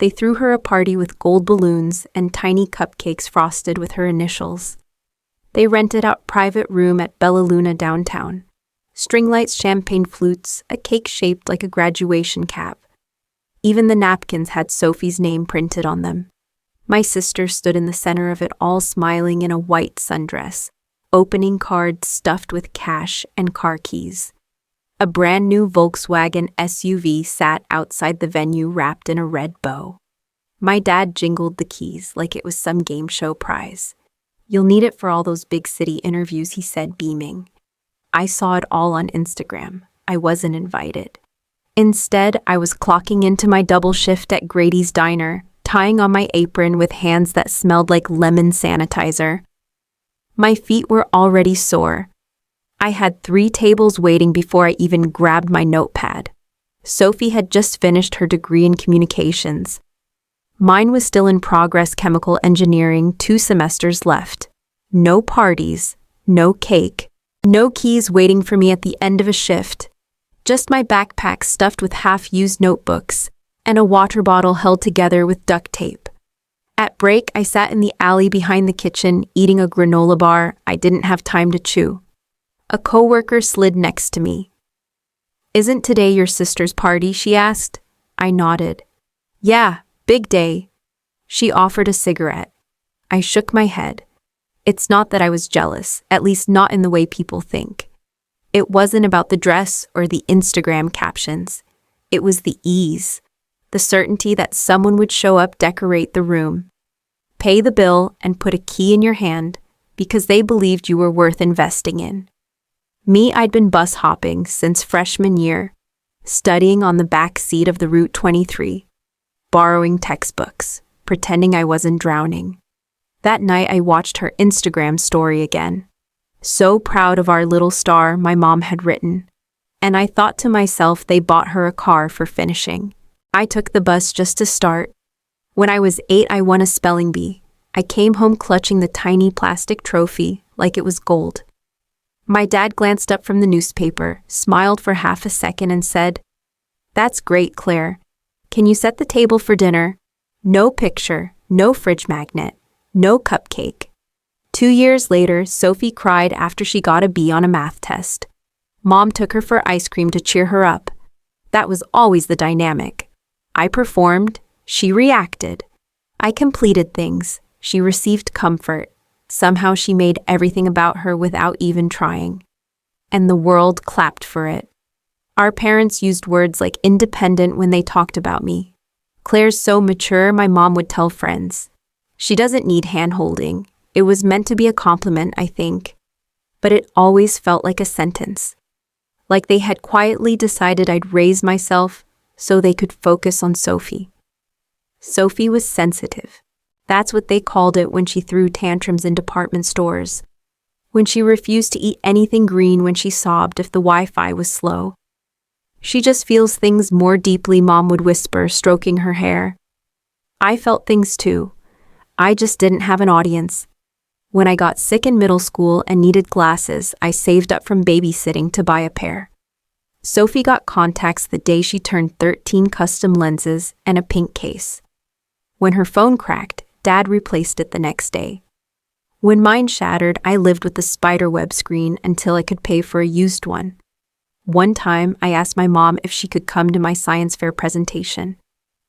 They threw her a party with gold balloons and tiny cupcakes frosted with her initials. They rented out private room at Bella Luna downtown. String lights, champagne flutes, a cake shaped like a graduation cap. Even the napkins had Sophie's name printed on them. My sister stood in the center of it all, smiling in a white sundress, opening cards stuffed with cash and car keys. A brand new Volkswagen SUV sat outside the venue wrapped in a red bow. My dad jingled the keys like it was some game show prize. "You'll need it for all those big city interviews," he said, beaming. I saw it all on Instagram. I wasn't invited. Instead, I was clocking into my double shift at Grady's Diner, tying on my apron with hands that smelled like lemon sanitizer. My feet were already sore. I had 3 tables waiting before I even grabbed my notepad. Sophie had just finished her degree in communications. Mine was still in progress, chemical engineering, 2 semesters left. No parties, no cake, no keys waiting for me at the end of a shift. Just my backpack stuffed with half-used notebooks and a water bottle held together with duct tape. At break, I sat in the alley behind the kitchen, eating a granola bar I didn't have time to chew. A coworker slid next to me. "Isn't today your sister's party?" she asked. I nodded. "Yeah, big day." She offered a cigarette. I shook my head. It's not that I was jealous, at least not in the way people think. It wasn't about the dress or the Instagram captions. It was the ease, the certainty that someone would show up, decorate the room, pay the bill, and put a key in your hand because they believed you were worth investing in. Me, I'd been bus hopping since freshman year, studying on the back seat of the Route 23, borrowing textbooks, pretending I wasn't drowning. That night, I watched her Instagram story again. So proud of our little star, my mom had written. And I thought to myself, they bought her a car for finishing. I took the bus just to start. When I was 8, I won a spelling bee. I came home clutching the tiny plastic trophy like it was gold. My dad glanced up from the newspaper, smiled for half a second and said, "That's great, Claire. Can you set the table for dinner? No picture, no fridge magnet, no cupcake." 2 years later, Sophie cried after she got a B on a math test. Mom took her for ice cream to cheer her up. That was always the dynamic. I performed, she reacted. I completed things, she received comfort. Somehow she made everything about her without even trying. And the world clapped for it. Our parents used words like independent when they talked about me. "Claire's so mature," my mom would tell friends. "She doesn't need hand-holding." It was meant to be a compliment, I think. But it always felt like a sentence. Like they had quietly decided I'd raise myself so they could focus on Sophie. Sophie was sensitive. That's what they called it when she threw tantrums in department stores. When she refused to eat anything green, when she sobbed if the Wi-Fi was slow. "She just feels things more deeply," Mom would whisper, stroking her hair. I felt things too. I just didn't have an audience. When I got sick in middle school and needed glasses, I saved up from babysitting to buy a pair. Sophie got contacts the day she turned 13, custom lenses, and a pink case. When her phone cracked, Dad replaced it the next day. When mine shattered, I lived with the spiderweb screen until I could pay for a used one. One time, I asked my mom if she could come to my science fair presentation.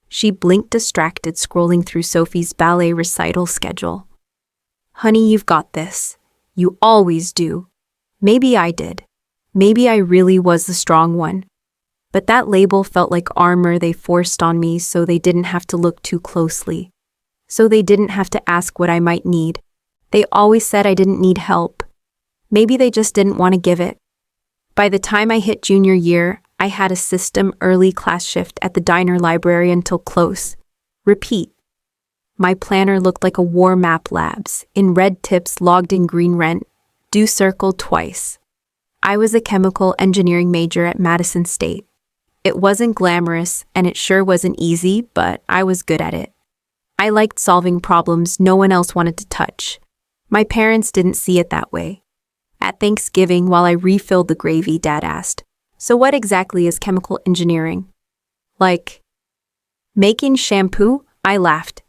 She blinked, distracted, scrolling through Sophie's ballet recital schedule. "Honey, you've got this. You always do." Maybe I did. Maybe I really was the strong one. But that label felt like armor they forced on me so they didn't have to look too closely. So they didn't have to ask what I might need. They always said I didn't need help. Maybe they just didn't want to give it. By the time I hit junior year, I had a system early class shift at the Diner library until close. Repeat. My planner looked like a war map, labs, in red tips logged in green rent, do circled twice. I was a chemical engineering major at Madison State. It wasn't glamorous, and it sure wasn't easy, but I was good at it. I liked solving problems no one else wanted to touch. My parents didn't see it that way. At Thanksgiving, while I refilled the gravy, Dad asked, "So what exactly is chemical engineering?" Like, Making shampoo? I laughed,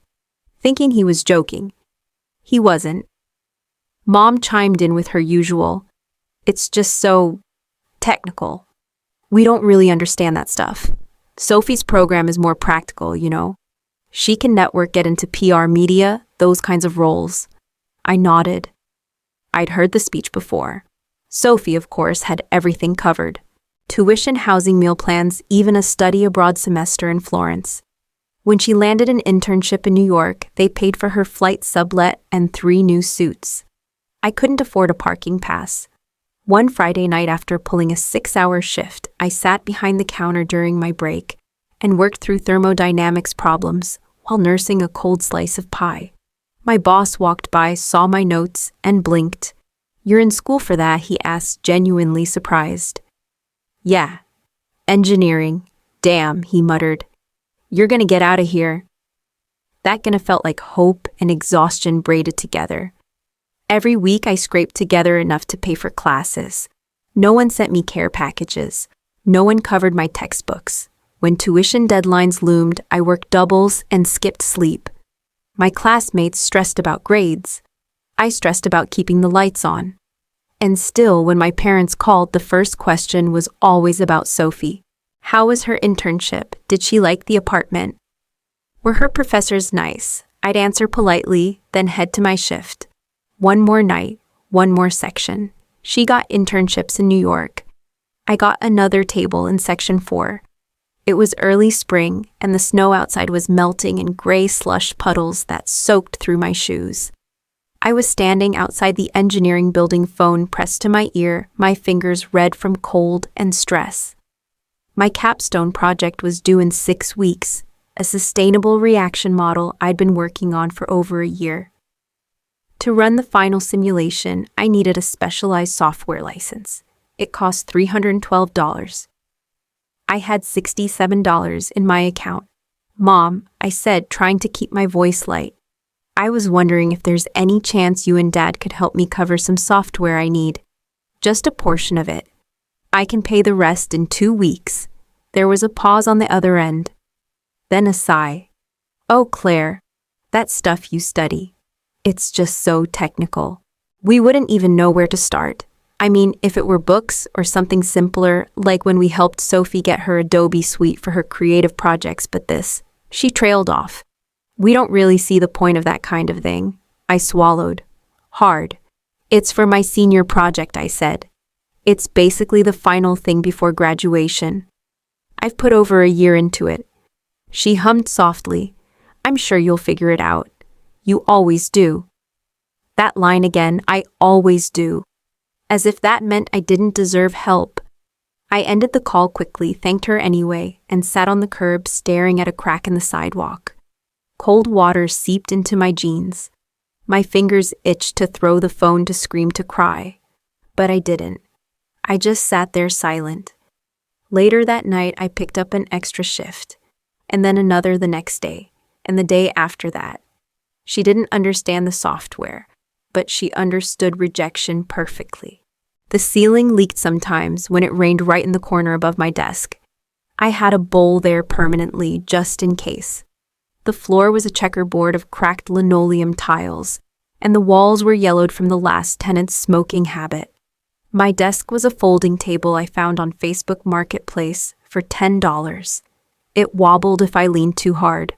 thinking he was joking. He wasn't. Mom chimed in with her usual, "It's just so technical. We don't really understand that stuff. Sophie's program is more practical, you know. She can network, get into PR, media, those kinds of roles." I nodded. I'd heard the speech before. Sophie, of course, had everything covered. Tuition, housing, meal plans, even a study abroad semester in Florence. When she landed an internship in New York, they paid for her flight sublet and 3 new suits. I couldn't afford a parking pass. One Friday night after pulling a 6-hour shift, I sat behind the counter during my break and worked through thermodynamics problems while nursing a cold slice of pie. My boss walked by, saw my notes, and blinked. "You're in school for that?" he asked, genuinely surprised. "Yeah. Engineering. Damn," he muttered. "You're gonna get out of here." That gonna felt like hope and exhaustion braided together. Every week I scraped together enough to pay for classes. No one sent me care packages. No one covered my textbooks. When tuition deadlines loomed, I worked doubles and skipped sleep. My classmates stressed about grades. I stressed about keeping the lights on. And still, when my parents called, the first question was always about Sophie. How was her internship? Did she like the apartment? Were her professors nice? I'd answer politely, then head to my shift. One more night, one more section. She got internships in New York. I got another table in section 4. It was early spring, and the snow outside was melting in gray slush puddles that soaked through my shoes. I was standing outside the engineering building, phone pressed to my ear, my fingers red from cold and stress. My capstone project was due in 6 weeks, a sustainable reaction model I'd been working on for over a year. To run the final simulation, I needed a specialized software license. It cost $312. I had $67 in my account. "Mom," I said, trying to keep my voice light, "I was wondering if there's any chance you and Dad could help me cover some software I need. Just a portion of it. I can pay the rest in 2 weeks." There was a pause on the other end. Then a sigh. "Oh, Claire, that stuff you study. It's just so technical. We wouldn't even know where to start. I mean, if it were books or something simpler, like when we helped Sophie get her Adobe suite for her creative projects, but this," she trailed off. "We don't really see the point of that kind of thing." I swallowed. Hard. "It's for my senior project," I said. "It's basically the final thing before graduation. I've put over a year into it." She hummed softly. "I'm sure you'll figure it out. You always do." That line again, "I always do." As if that meant I didn't deserve help. I ended the call quickly, thanked her anyway, and sat on the curb staring at a crack in the sidewalk. Cold water seeped into my jeans. My fingers itched to throw the phone, to scream, to cry. But I didn't. I just sat there silent. Later that night, I picked up an extra shift, and then another the next day, and the day after that. She didn't understand the software, but she understood rejection perfectly. The ceiling leaked sometimes when it rained right in the corner above my desk. I had a bowl there permanently, just in case. The floor was a checkerboard of cracked linoleum tiles, and the walls were yellowed from the last tenant's smoking habit. My desk was a folding table I found on Facebook Marketplace for $10. It wobbled if I leaned too hard.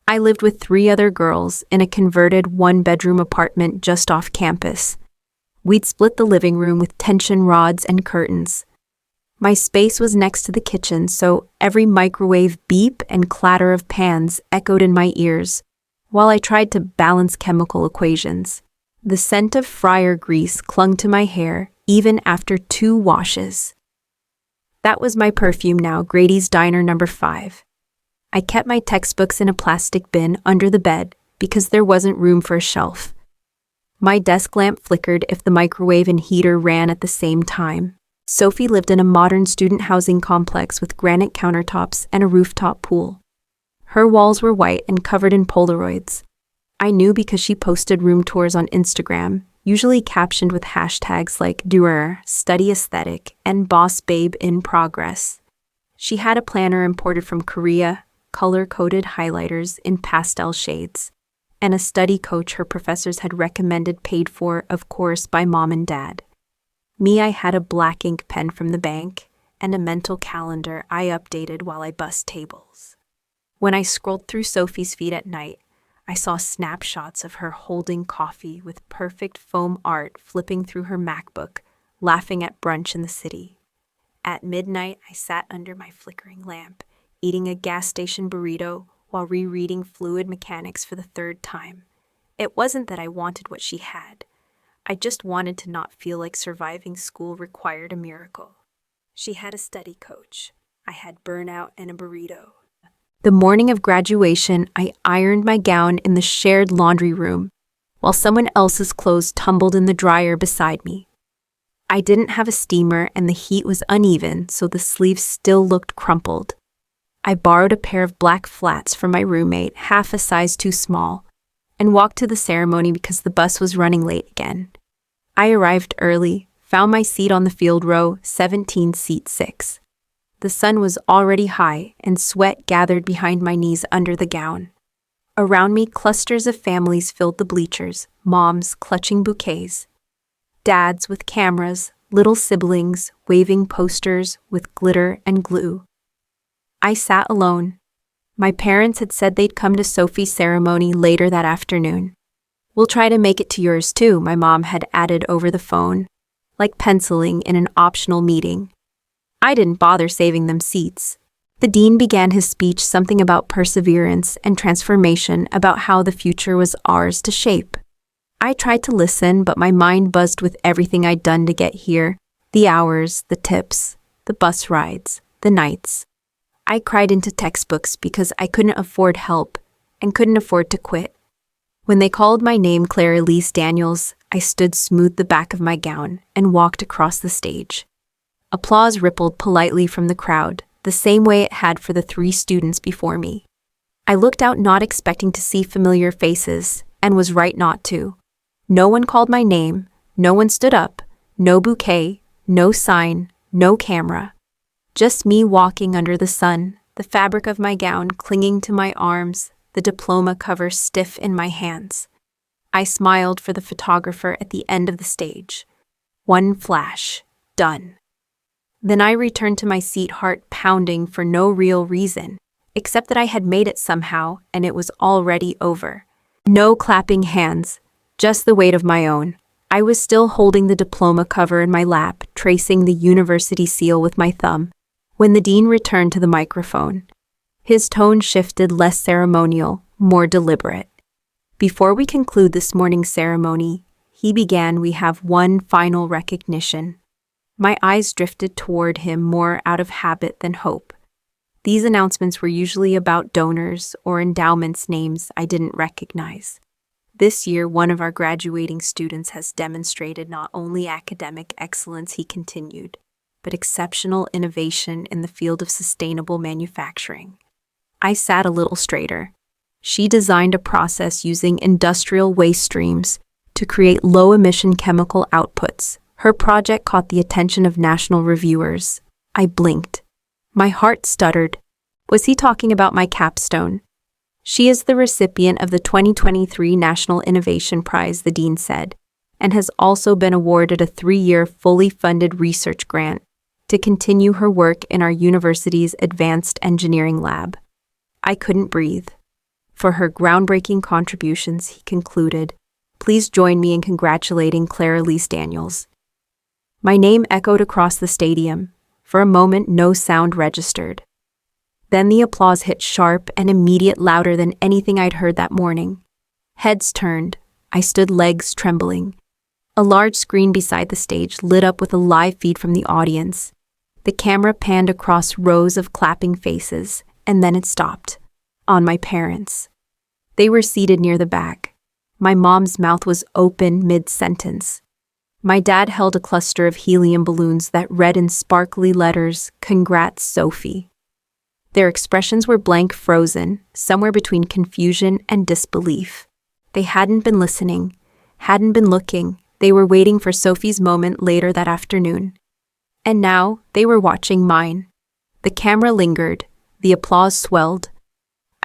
I lived with 3 other girls in a converted 1-bedroom apartment just off campus. We'd split the living room with tension rods and curtains. My space was next to the kitchen, so every microwave beep and clatter of pans echoed in my ears while I tried to balance chemical equations. The scent of fryer grease clung to my hair even after 2 washes. That was my perfume now, Grady's Diner No. 5. I kept my textbooks in a plastic bin under the bed because there wasn't room for a shelf. My desk lamp flickered if the microwave and heater ran at the same time. Sophie lived in a modern student housing complex with granite countertops and a rooftop pool. Her walls were white and covered in Polaroids. I knew because she posted room tours on Instagram, usually captioned with hashtags like Durer, Study Aesthetic, and Boss Babe in Progress. She had a planner imported from Korea, color-coded highlighters in pastel shades, and a study coach her professors had recommended, paid for, of course, by mom and dad. Me, I had a black ink pen from the bank and a mental calendar I updated while I bussed tables. When I scrolled through Sophie's feed at night, I saw snapshots of her holding coffee with perfect foam art, flipping through her MacBook, laughing at brunch in the city. At midnight, I sat under my flickering lamp, eating a gas station burrito while rereading Fluid Mechanics for the third time. It wasn't that I wanted what she had. I just wanted to not feel like surviving school required a miracle. She had a study coach. I had burnout and a burrito. The morning of graduation, I ironed my gown in the shared laundry room, while someone else's clothes tumbled in the dryer beside me. I didn't have a steamer and the heat was uneven, so the sleeves still looked crumpled. I borrowed a pair of black flats from my roommate, half a size too small, and walked to the ceremony because the bus was running late again. I arrived early, found my seat on the field row, 17 seat 6. The sun was already high, and sweat gathered behind my knees under the gown. Around me, clusters of families filled the bleachers, moms clutching bouquets, dads with cameras, little siblings waving posters with glitter and glue. I sat alone. My parents had said they'd come to Sophie's ceremony later that afternoon. "We'll try to make it to yours too," my mom had added over the phone, like penciling in an optional meeting. I didn't bother saving them seats. The dean began his speech, something about perseverance and transformation, about how the future was ours to shape. I tried to listen, but my mind buzzed with everything I'd done to get here. The hours, the tips, the bus rides, the nights. I cried into textbooks because I couldn't afford help and couldn't afford to quit. When they called my name, Claire Elise Daniels, I stood, smoothed the back of my gown, and walked across the stage. Applause rippled politely from the crowd, the same way it had for the 3 students before me. I looked out, not expecting to see familiar faces, and was right not to. No one called my name, no one stood up, no bouquet, no sign, no camera. Just me walking under the sun, the fabric of my gown clinging to my arms, the diploma cover stiff in my hands. I smiled for the photographer at the end of the stage. One flash, done. Then I returned to my seat, heart pounding for no real reason, except that I had made it somehow and it was already over. No clapping hands, just the weight of my own. I was still holding the diploma cover in my lap, tracing the university seal with my thumb, when the dean returned to the microphone. His tone shifted, less ceremonial, more deliberate. "Before we conclude this morning's ceremony," he began, "we have one final recognition." My eyes drifted toward him, more out of habit than hope. These announcements were usually about donors or endowments, names I didn't recognize. This year, one of our graduating students has demonstrated not only academic excellence, he continued, but exceptional innovation in the field of sustainable manufacturing. I sat a little straighter. She designed a process using industrial waste streams to create low-emission chemical outputs. Her project caught the attention of national reviewers. I blinked. My heart stuttered. Was he talking about my capstone? "She is the recipient of the 2023 National Innovation Prize," the dean said, "and has also been awarded a 3-year fully funded research grant to continue her work in our university's Advanced Engineering Lab." I couldn't breathe. "For her groundbreaking contributions," he concluded, "please join me in congratulating Claire Elise Daniels." My name echoed across the stadium. For a moment, no sound registered. Then the applause hit, sharp and immediate, louder than anything I'd heard that morning. Heads turned. I stood, legs trembling. A large screen beside the stage lit up with a live feed from the audience. The camera panned across rows of clapping faces, and then it stopped. On my parents. They were seated near the back. My mom's mouth was open mid-sentence. My dad held a cluster of helium balloons that read in sparkly letters, "Congrats, Sophie." Their expressions were blank, frozen, somewhere between confusion and disbelief. They hadn't been listening, hadn't been looking. They were waiting for Sophie's moment later that afternoon. And now they were watching mine. The camera lingered, the applause swelled.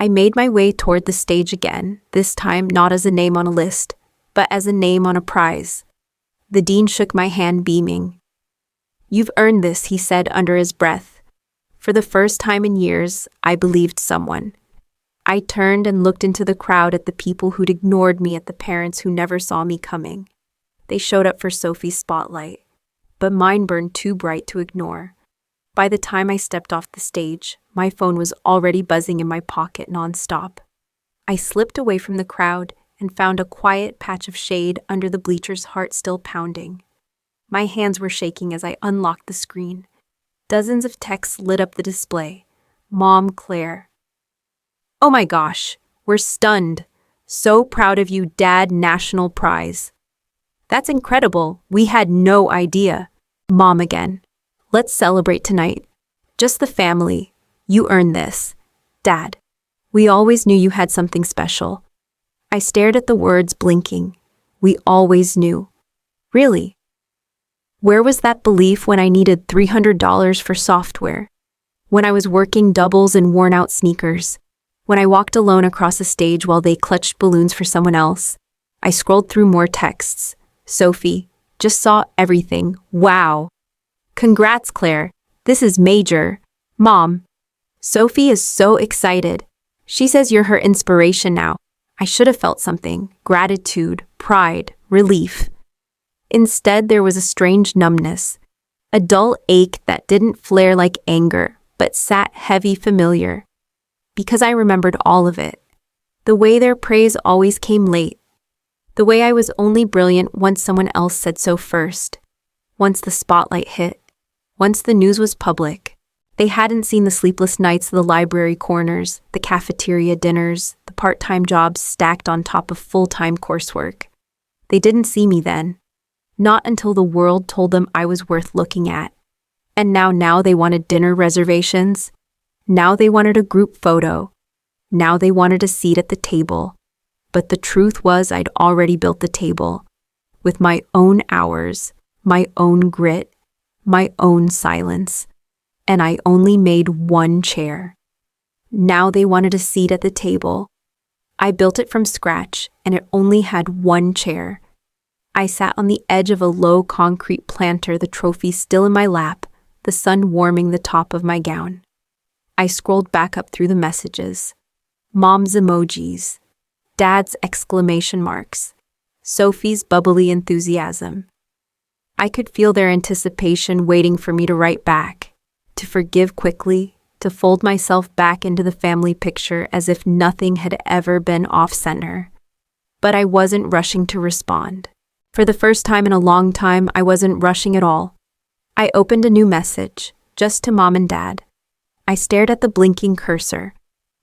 I made my way toward the stage again, this time not as a name on a list, but as a name on a prize. The dean shook my hand, beaming. "You've earned this," he said under his breath. For the first time in years, I believed someone. I turned and looked into the crowd at the people who'd ignored me, at the parents who never saw me coming. They showed up for Sophie's spotlight, but mine burned too bright to ignore. By the time I stepped off the stage, my phone was already buzzing in my pocket nonstop. I slipped away from the crowd and found a quiet patch of shade under the bleachers, heart still pounding. My hands were shaking as I unlocked the screen. Dozens of texts lit up the display. Mom, Claire. "Oh my gosh, we're stunned. So proud of you, Dad, national prize." "That's incredible. We had no idea." Mom again. "Let's celebrate tonight. Just the family. You earned this." Dad. "We always knew you had something special." I stared at the words, blinking. We always knew. Really? Where was that belief when I needed $300 for software? When I was working doubles in worn-out sneakers? When I walked alone across a stage while they clutched balloons for someone else? I scrolled through more texts. Sophie. Just saw everything. Wow. "Congrats, Claire. This is major." Mom. "Sophie is so excited. She says you're her inspiration now." I should have felt something. Gratitude, pride, relief. Instead, there was a strange numbness. A dull ache that didn't flare like anger, but sat heavy, familiar. Because I remembered all of it. The way their praise always came late. The way I was only brilliant once someone else said so first. Once the spotlight hit. Once the news was public. They hadn't seen the sleepless nights of the library corners, the cafeteria dinners, the part-time jobs stacked on top of full-time coursework. They didn't see me then. Not until the world told them I was worth looking at. And now they wanted dinner reservations. Now they wanted a group photo. Now they wanted a seat at the table. But the truth was I'd already built the table. With my own hours, my own grit, my own silence. And I only made one chair. Now they wanted a seat at the table. I built it from scratch, and it only had one chair. I sat on the edge of a low concrete planter, the trophy still in my lap, the sun warming the top of my gown. I scrolled back up through the messages. Mom's emojis. Dad's exclamation marks. Sophie's bubbly enthusiasm. I could feel their anticipation waiting for me to write back, to forgive quickly, to fold myself back into the family picture as if nothing had ever been off-center. But I wasn't rushing to respond. For the first time in a long time, I wasn't rushing at all. I opened a new message, just to Mom and Dad. I stared at the blinking cursor.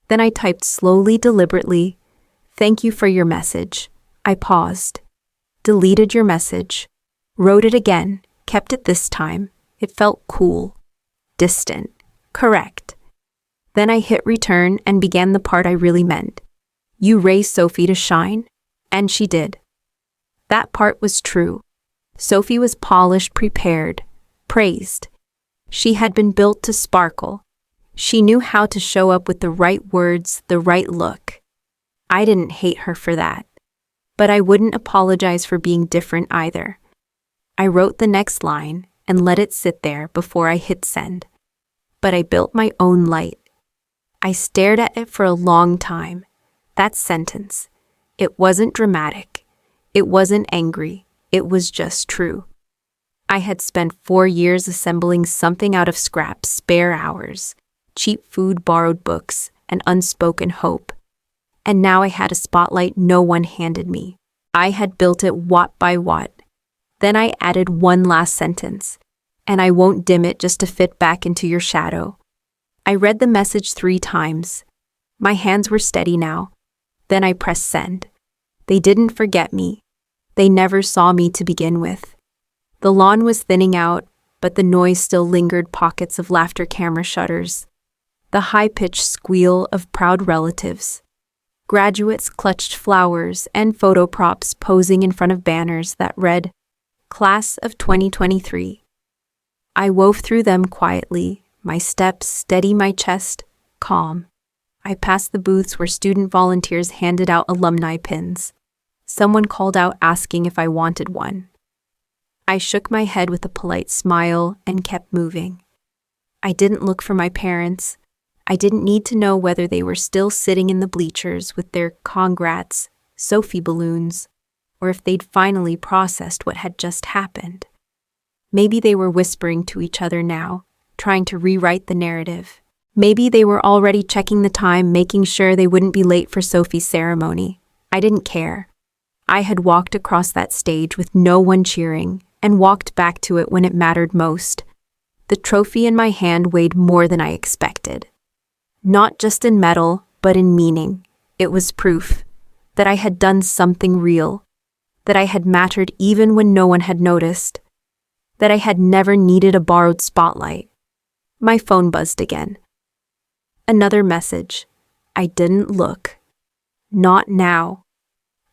Then I typed slowly, deliberately, "Thank you for your message." I paused. Deleted your message. Wrote it again, kept it this time. It felt cool. Distant. Correct. Then I hit return and began the part I really meant. "You raised Sophie to shine." And she did. That part was true. Sophie was polished, prepared, praised. She had been built to sparkle. She knew how to show up with the right words, the right look. I didn't hate her for that. But I wouldn't apologize for being different either. I wrote the next line and let it sit there before I hit send. But I built my own light. I stared at it for a long time. That sentence. It wasn't dramatic. It wasn't angry. It was just true. I had spent 4 years assembling something out of scraps, spare hours, cheap food, borrowed books, and unspoken hope. And now I had a spotlight no one handed me. I had built it watt by watt. Then I added one last sentence. "And I won't dim it just to fit back into your shadow." I read the message 3 times. My hands were steady now. Then I pressed send. They didn't forget me. They never saw me to begin with. The lawn was thinning out, but the noise still lingered, pockets of laughter, camera shutters. The high-pitched squeal of proud relatives. Graduates clutched flowers and photo props posing in front of banners that read, "Class of 2023. I wove through them quietly, my steps steady, my chest calm. I passed the booths where student volunteers handed out alumni pins. Someone called out asking if I wanted one. I shook my head with a polite smile and kept moving. I didn't look for my parents. I didn't need to know whether they were still sitting in the bleachers with their congrats, Sophie balloons, or if they'd finally processed what had just happened. Maybe they were whispering to each other now, trying to rewrite the narrative. Maybe they were already checking the time, making sure they wouldn't be late for Sophie's ceremony. I didn't care. I had walked across that stage with no one cheering and walked back to it when it mattered most. The trophy in my hand weighed more than I expected. Not just in metal, but in meaning. It was proof that I had done something real, that I had mattered even when no one had noticed, that I had never needed a borrowed spotlight. My phone buzzed again. Another message. I didn't look. Not now.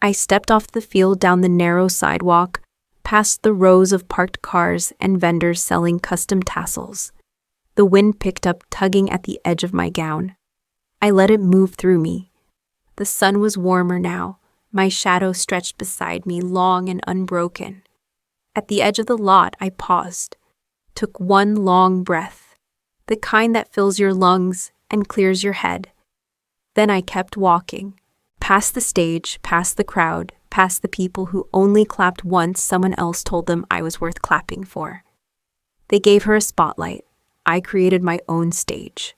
I stepped off the field down the narrow sidewalk, past the rows of parked cars and vendors selling custom tassels. The wind picked up, tugging at the edge of my gown. I let it move through me. The sun was warmer now. My shadow stretched beside me, long and unbroken. At the edge of the lot, I paused, took one long breath, the kind that fills your lungs and clears your head. Then I kept walking, past the stage, past the crowd, past the people who only clapped once someone else told them I was worth clapping for. They gave her a spotlight. I created my own stage.